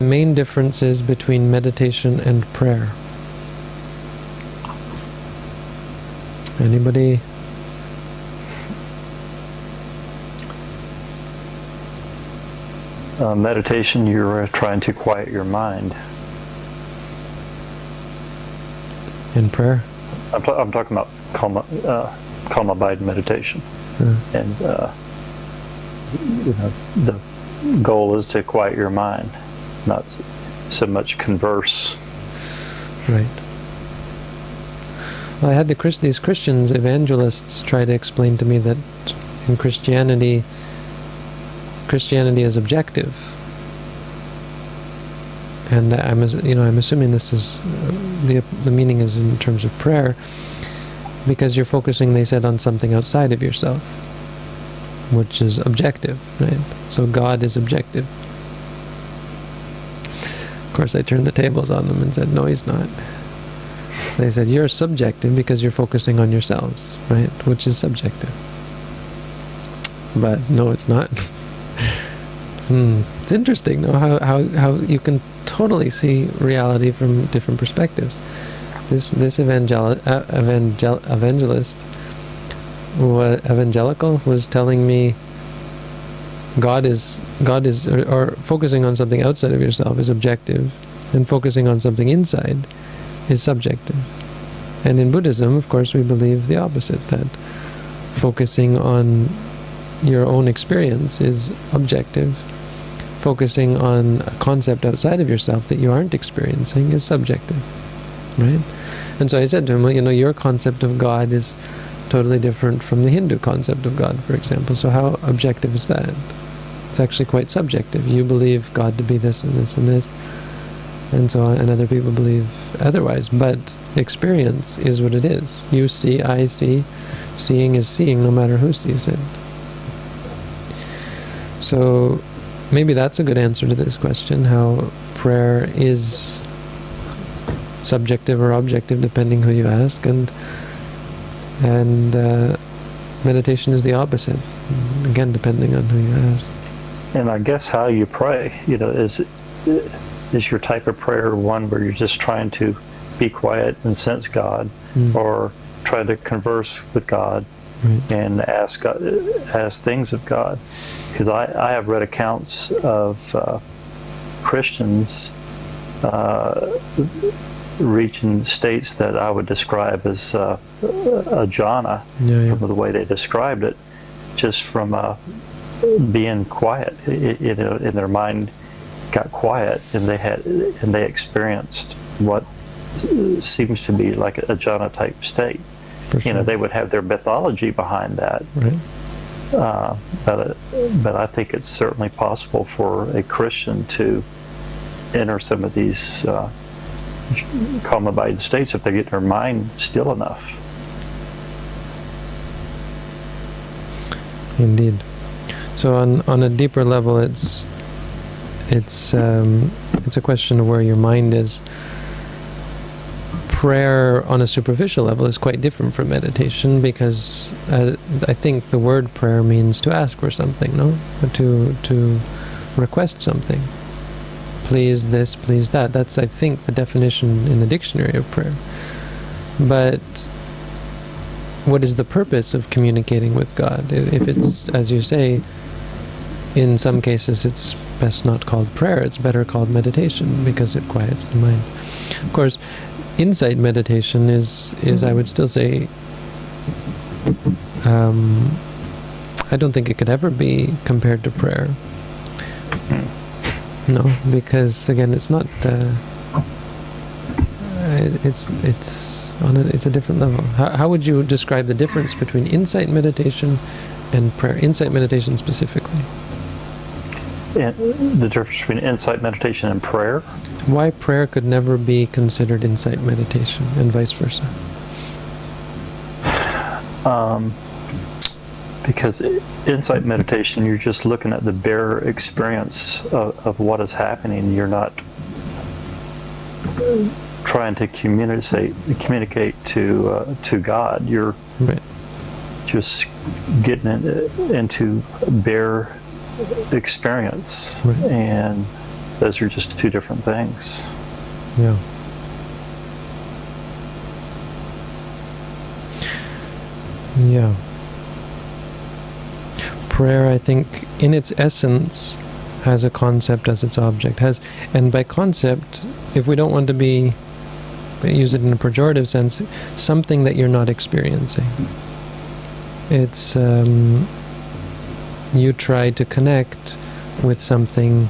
main differences between meditation and prayer? Anybody? Meditation, you're trying to quiet your mind. In prayer? I'm talking about calm abide meditation. And the goal is to quiet your mind, not so much converse. Right. Well, I had these Christians, evangelists, try to explain to me that in Christianity is objective, and I'm assuming this is the meaning is in terms of prayer, because you're focusing, they said, on something outside of yourself, which is objective, right? So God is objective. Of course, I turned the tables on them and said, no, he's not. They said, you're subjective because you're focusing on yourselves, right? Which is subjective. But no, it's not. It's interesting, no? How you can totally see reality from different perspectives. This evangelical was telling me God is or focusing on something outside of yourself is objective, and focusing on something inside is subjective. And in Buddhism, of course, we believe the opposite, that focusing on your own experience is objective. Focusing on a concept outside of yourself that you aren't experiencing is subjective, right? And so I said to him, well, your concept of God is totally different from the Hindu concept of God, for example. So how objective is that? It's actually quite subjective. You believe God to be this and this and this, and so on, and other people believe otherwise. But experience is what it is. You see, I see. Seeing is seeing, no matter who sees it. So maybe that's a good answer to this question, how prayer is subjective or objective, depending who you ask, and meditation is the opposite, again, depending on who you ask. And I guess how you pray, is your type of prayer one where you're just trying to be quiet and sense God, or try to converse with God, and ask things of God? Because I have read accounts of Christians reaching states that I would describe as a jhana, from the way they described it, just from being quiet. In their mind got quiet, and they experienced what seems to be like a jhana type state. Sure. They would have their mythology behind that. Right. But I think it's certainly possible for a Christian to enter some of these calm abiding states if they get their mind still enough. Indeed. So on a deeper level, it's a question of where your mind is. Prayer on a superficial level is quite different from meditation, because I think the word prayer means to ask for something, no? To request something. Please this, please that. That's, I think, the definition in the dictionary of prayer. But what is the purpose of communicating with God? If it's, as you say, in some cases it's best not called prayer, it's better called meditation, because it quiets the mind. Of course, insight meditation is I would still say, I don't think it could ever be compared to prayer. No, because again, it's not. It's a different level. How would you describe the difference between insight meditation and prayer? Insight meditation specifically. And the difference between insight meditation and prayer? Why prayer could never be considered insight meditation, and vice versa? Because insight meditation, you're just looking at the bare experience of what is happening. You're not trying to communicate to God. You're just getting into bare experience, and those are just two different things. Yeah. Yeah. Prayer, I think, in its essence, has a concept as its object. And by concept, if we don't want to use it in a pejorative sense, something that you're not experiencing. It's you try to connect with something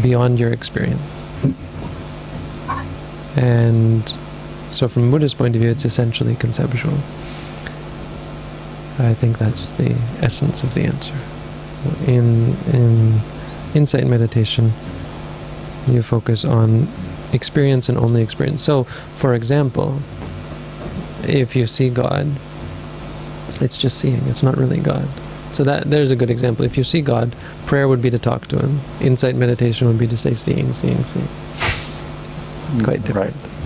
beyond your experience. And so from a Buddhist point of view, it's essentially conceptual. I think that's the essence of the answer. In insight meditation, you focus on experience and only experience. So, for example, if you see God, it's just seeing. It's not really God. So there's a good example. If you see God, prayer would be to talk to Him. Insight meditation would be to say seeing. Quite different. Right.